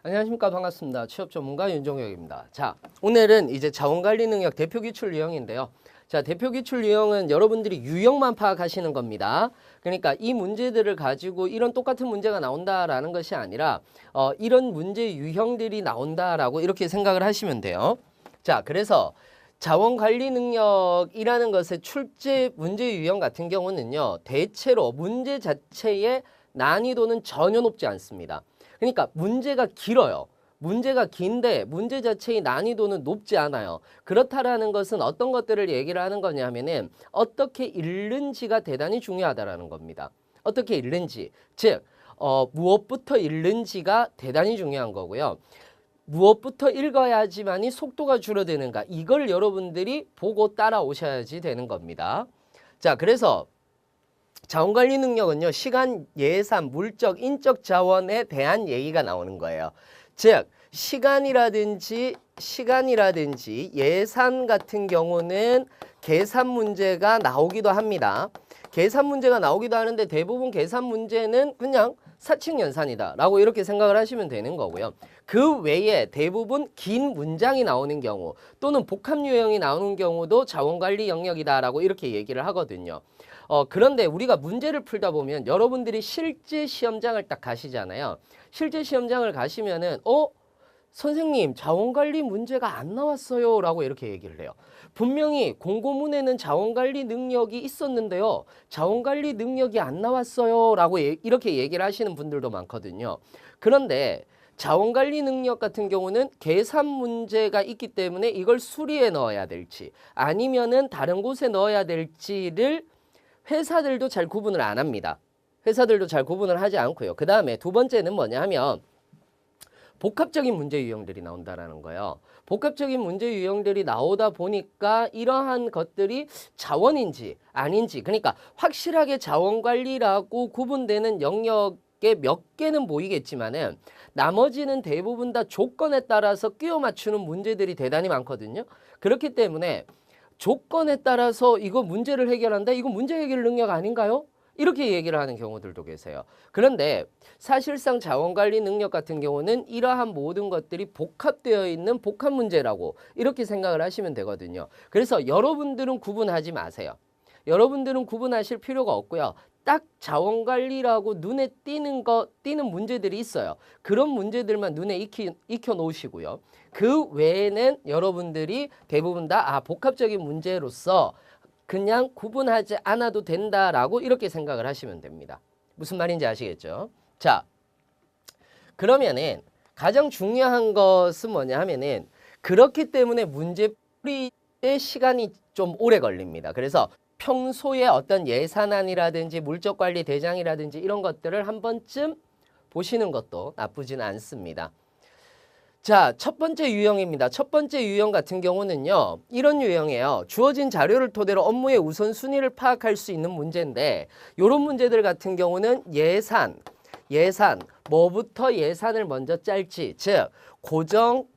안녕하십니까. 반갑습니다. 취업 전문가 윤종혁입니다. 자, 오늘은 이제 자원관리 능력 대표 기출 유형인데요. 자, 대표 기출 유형은 여러분들이 유형만 파악하시는 겁니다. 그러니까 이 문제들을 가지고 이런 똑같은 문제가 나온다라는 것이 아니라 이런 문제 유형들이 나온다라고 이렇게 생각을 하시면 돼요. 자, 그래서 자원관리 능력이라는 것의 출제 문제 유형 같은 경우는요, 대체로 문제 자체의 난이도는 전혀 높지 않습니다. 그러니까 문제가 길어요. 문제가 긴데 문제 자체의 난이도는 높지 않아요. 그렇다라는 것은 어떤 것들을 얘기를 하는 거냐면은 어떻게 읽는지가 대단히 중요하다라는 겁니다. 어떻게 읽는지, 즉 무엇부터 읽는지가 대단히 중요한 거고요. 무엇부터 읽어야지만이 속도가 줄어드는가, 이걸 여러분들이 보고 따라오셔야지 되는 겁니다. 자, 그래서 자원관리 능력은요, 시간, 예산, 물적, 인적 자원에 대한 얘기가 나오는 거예요. 즉 시간이라든지 예산 같은 경우는 계산 문제가 나오기도 합니다. 계산 문제가 나오기도 하는데 대부분 계산 문제는 그냥 사칙연산이다 라고 이렇게 생각을 하시면 되는 거고요. 그 외에 대부분 긴 문장이 나오는 경우 또는 복합 유형이 나오는 경우도 자원관리 영역이다 라고 이렇게 얘기를 하거든요. 그런데 우리가 문제를 풀다 보면 여러분들이 실제 시험장을 딱 가시잖아요. 실제 시험장을 가시면은 선생님 자원관리 문제가 안 나왔어요 라고 이렇게 얘기를 해요. 분명히 공고문에는 자원관리 능력이 있었는데요, 자원관리 능력이 안 나왔어요 라고 이렇게 얘기를 하시는 분들도 많거든요. 그런데 자원관리 능력 같은 경우는 계산 문제가 있기 때문에 이걸 수리에 넣어야 될지 아니면은 다른 곳에 넣어야 될지를 회사들도 잘 구분을 안 합니다. 회사들도 잘 구분을 하지 않고요. 그 다음에 두 번째는 뭐냐 하면 복합적인 문제 유형들이 나온다라는 거예요. 복합적인 문제 유형들이 나오다 보니까 이러한 것들이 자원인지 아닌지, 그러니까 확실하게 자원관리라고 구분되는 영역에 몇 개는 보이겠지만은 나머지는 대부분 다 조건에 따라서 끼워 맞추는 문제들이 대단히 많거든요. 그렇기 때문에 조건에 따라서 이거 문제를 해결한다? 이거 문제 해결 능력 아닌가요? 이렇게 얘기를 하는 경우들도 계세요. 그런데 사실상 자원관리 능력 같은 경우는 이러한 모든 것들이 복합되어 있는 복합 문제라고 이렇게 생각을 하시면 되거든요. 그래서 여러분들은 구분하지 마세요. 여러분들은 구분하실 필요가 없고요. 딱 자원관리라고 눈에 띄는 문제들이 있어요. 그런 문제들만 눈에 익혀 놓으시고요. 그 외에는 여러분들이 대부분 다 복합적인 문제로서 그냥 구분하지 않아도 된다라고 이렇게 생각을 하시면 됩니다. 무슨 말인지 아시겠죠? 자, 그러면은 가장 중요한 것은 뭐냐 하면은 그렇기 때문에 문제풀이의 시간이 좀 오래 걸립니다. 그래서 평소에 어떤 예산안이라든지 물적관리 대장이라든지 이런 것들을 한 번쯤 보시는 것도 나쁘지는 않습니다. 자, 첫 번째 유형입니다. 첫 번째 유형 같은 경우는요, 이런 유형이에요. 주어진 자료를 토대로 업무의 우선순위를 파악할 수 있는 문제인데, 이런 문제들 같은 경우는 예산, 뭐부터 예산을 먼저 짤지, 즉 고정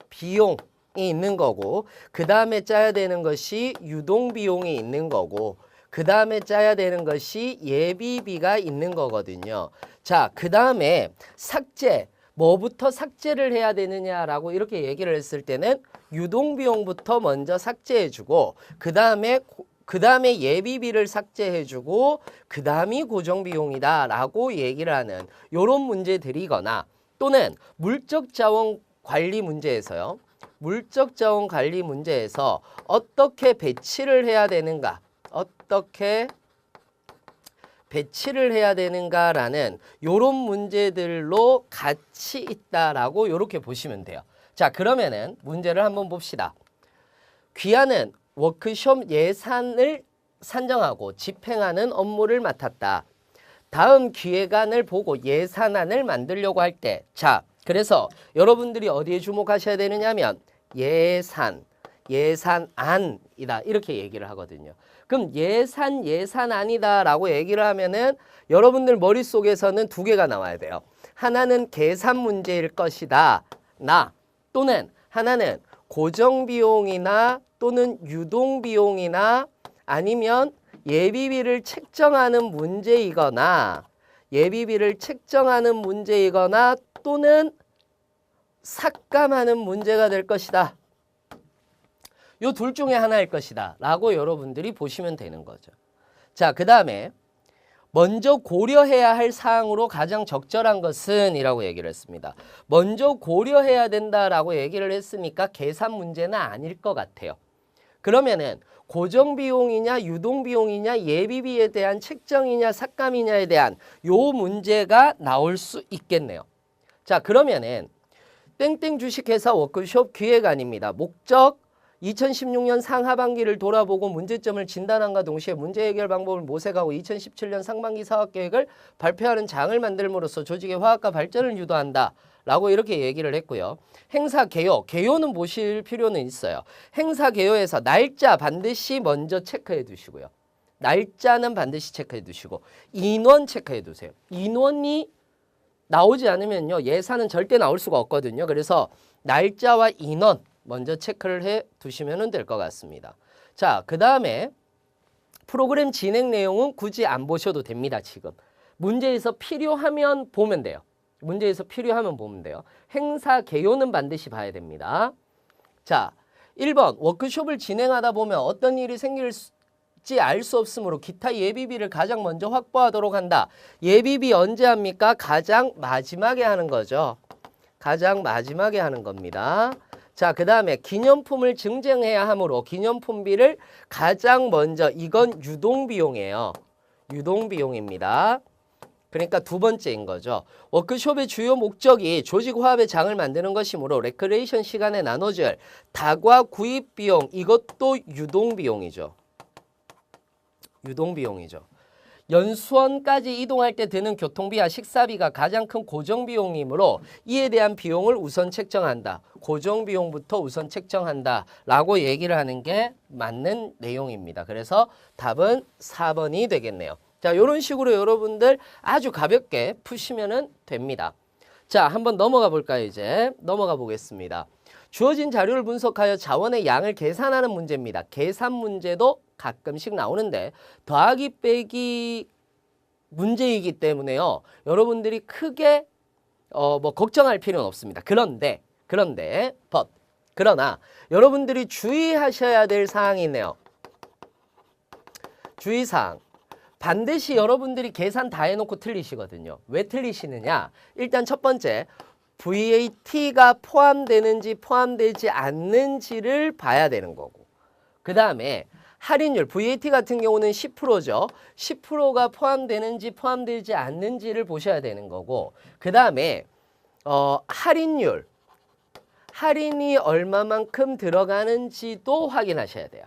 비용이 있는 거고, 그 다음에 짜야 되는 것이 유동 비용이 있는 거고, 그 다음에 짜야 되는 것이 예비비가 있는 거거든요. 자, 그 다음에 삭제, 뭐부터 삭제를 해야 되느냐라고 이렇게 얘기를 했을 때는 유동비용부터 먼저 삭제해주고 그 다음에 예비비를 삭제해주고 그 다음이 고정비용이다라고 얘기를 하는 이런 문제들이거나, 또는 물적자원 관리 문제에서요. 물적자원 관리 문제에서 어떻게 배치를 해야 되는가, 어떻게 배치를 해야 되는가라는 요런 문제들로 같이 있다라고 요렇게 보시면 돼요. 자, 그러면은 문제를 한번 봅시다. 귀하는 워크숍 예산을 산정하고 집행하는 업무를 맡았다. 다음 기획안을 보고 예산안을 만들려고 할 때, 자, 그래서 여러분들이 어디에 주목하셔야 되느냐면 예산안이다 이렇게 얘기를 하거든요. 그럼 예산안이다 라고 얘기를 하면은 여러분들 머릿속에서는 두 개가 나와야 돼요. 하나는 계산 문제일 것이다, 또는 하나는 고정비용이나 또는 유동비용이나 아니면 예비비를 책정하는 문제이거나 예비비를 책정하는 문제이거나 또는 삭감하는 문제가 될 것이다. 요 둘 중에 하나일 것이다 라고 여러분들이 보시면 되는 거죠. 자, 그 다음에 먼저 고려해야 할 사항으로 가장 적절한 것은 이라고 얘기를 했습니다. 먼저 고려해야 된다라고 얘기를 했으니까 계산 문제는 아닐 것 같아요. 그러면은 고정비용이냐 유동비용이냐 예비비에 대한 책정이냐 삭감이냐에 대한 요 문제가 나올 수 있겠네요. 자, 그러면은 땡땡 주식회사 워크숍 기획안입니다. 목적 2016년 상하반기를 돌아보고 문제점을 진단함과 동시에 문제 해결 방법을 모색하고 2017년 상반기 사업계획을 발표하는 장을 만들므로써 조직의 화학과 발전을 유도한다 라고 이렇게 얘기를 했고요. 행사 개요, 개요는 보실 필요는 있어요. 행사 개요에서 날짜 반드시 먼저 체크해 두시고요. 날짜는 반드시 체크해 두시고 인원 체크해 두세요. 인원이 나오지 않으면요 예산은 절대 나올 수가 없거든요. 그래서 날짜와 인원 먼저 체크를 해 두시면 될 것 같습니다. 자, 그 다음에 프로그램 진행 내용은 굳이 안 보셔도 됩니다. 지금 문제에서 필요하면 보면 돼요. 문제에서 필요하면 보면 돼요. 행사 개요는 반드시 봐야 됩니다. 자, 1번 워크숍을 진행하다 보면 어떤 일이 생길지 알 수 없으므로 기타 예비비를 가장 먼저 확보하도록 한다. 예비비 언제 합니까? 가장 마지막에 하는 거죠. 가장 마지막에 하는 겁니다. 자, 그 다음에 기념품을 증정해야 하므로 기념품비를 가장 먼저, 이건 유동비용이에요. 유동비용입니다. 그러니까 두 번째인 거죠. 워크숍의 주요 목적이 조직 화합의 장을 만드는 것이므로 레크레이션 시간에 나눠줄 다과 구입 비용, 이것도 유동비용이죠. 유동비용이죠. 연수원까지 이동할 때 드는 교통비와 식사비가 가장 큰 고정비용이므로 이에 대한 비용을 우선 책정한다. 고정비용부터 우선 책정한다 라고 얘기를 하는 게 맞는 내용입니다. 그래서 답은 4번이 되겠네요. 자, 이런 식으로 여러분들 아주 가볍게 푸시면 됩니다. 자, 한번 넘어가 볼까요? 이제 넘어가 보겠습니다. 주어진 자료를 분석하여 자원의 양을 계산하는 문제입니다. 계산 문제도 가끔씩 나오는데 더하기 빼기 문제이기 때문에요. 여러분들이 크게 걱정할 필요는 없습니다. 그러나 여러분들이 주의하셔야 될 사항이 있네요. 주의사항. 반드시 여러분들이 계산 다 해놓고 틀리시거든요. 왜 틀리시느냐? 일단 첫 번째, VAT가 포함되는지 포함되지 않는지를 봐야 되는 거고, 그 다음에 할인율, VAT 같은 경우는 10%죠. 10%가 포함되는지 포함되지 않는지를 보셔야 되는 거고, 그 다음에 할인율, 할인이 얼마만큼 들어가는지도 확인하셔야 돼요.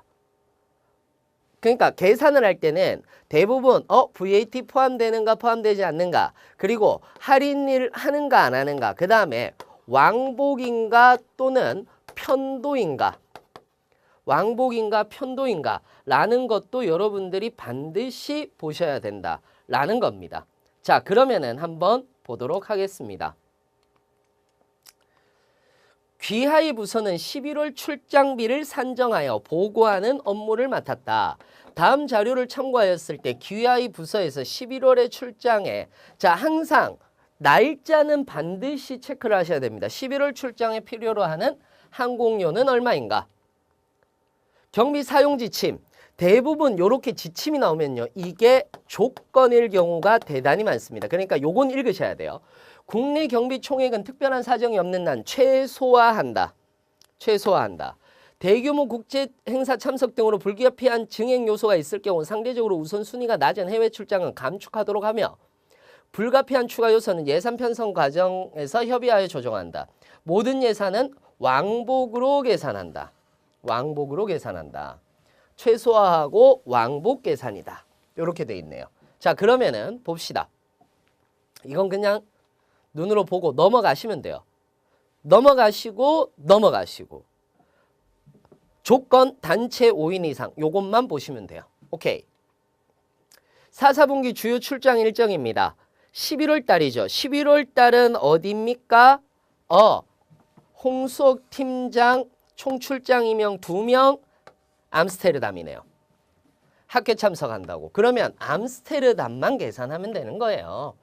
그러니까 계산을 할 때는 대부분 VAT 포함되는가 포함되지 않는가, 그리고 할인을 하는가 안 하는가, 그 다음에 왕복인가 또는 편도인가, 왕복인가 편도인가 라는 것도 여러분들이 반드시 보셔야 된다라는 겁니다. 자, 그러면은 한번 보도록 하겠습니다. 귀하의 부서는 11월 출장비를 산정하여 보고하는 업무를 맡았다. 다음 자료를 참고하였을 때 귀하의 부서에서 11월의 출장에, 자, 항상 날짜는 반드시 체크를 하셔야 됩니다. 11월 출장에 필요로 하는 항공료는 얼마인가? 경비 사용 지침. 대부분 이렇게 지침이 나오면요, 이게 조건일 경우가 대단히 많습니다. 그러니까 요건 읽으셔야 돼요. 국내 경비 총액은 특별한 사정이 없는 한 최소화한다. 최소화한다. 대규모 국제 행사 참석 등으로 불가피한 증액 요소가 있을 경우 상대적으로 우선순위가 낮은 해외 출장은 감축하도록 하며, 불가피한 추가 요소는 예산 편성 과정에서 협의하여 조정한다. 모든 예산은 왕복으로 계산한다. 왕복으로 계산한다. 최소화하고 왕복 계산이다. 이렇게 돼 있네요. 자, 그러면은 봅시다. 이건 그냥 눈으로 보고 넘어가시면 돼요. 넘어가시고 조건 단체 5인 이상 요것만 보시면 돼요. 오케이. 4, 4분기 주요 출장 일정입니다. 11월 달이죠. 11월 달은 어디입니까? 홍수옥 팀장 총 출장 임명 2명 암스테르담이네요. 학회 참석한다고. 그러면 암스테르담만 계산하면 되는 거예요.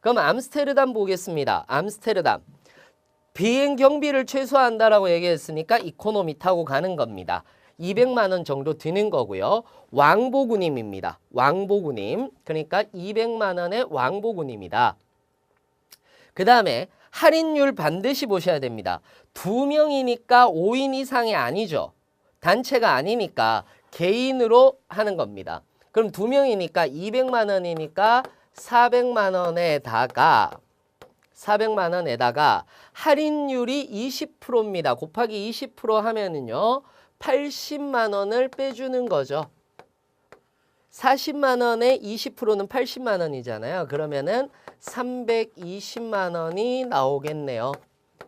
그럼 암스테르담 보겠습니다. 암스테르담. 비행 경비를 최소화한다라고 얘기했으니까 이코노미 타고 가는 겁니다. 200만 원 정도 드는 거고요. 왕복운임입니다. 왕복운임. 그러니까 200만 원의 왕복운임이다. 그 다음에 할인율 반드시 보셔야 됩니다. 2명이니까 5인 이상이 아니죠. 단체가 아니니까 개인으로 하는 겁니다. 그럼 2명이니까 200만 원이니까 400만 원에다가 할인율이 20%입니다. 곱하기 20% 하면은요. 80만 원을 빼주는 거죠. 40만 원에 20%는 80만 원이잖아요. 그러면은 320만 원이 나오겠네요.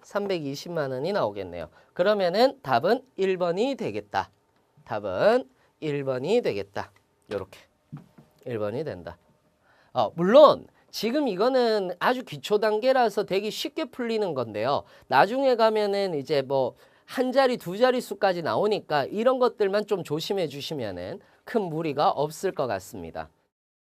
320만 원이 나오겠네요. 그러면은 답은 1번이 되겠다. 답은 1번이 되겠다. 요렇게 1번이 된다. 물론 지금 이거는 아주 기초 단계라서 되게 쉽게 풀리는 건데요. 나중에 가면은 이제 뭐 한 자리, 두 자리 수까지 나오니까 이런 것들만 좀 조심해 주시면은 큰 무리가 없을 것 같습니다.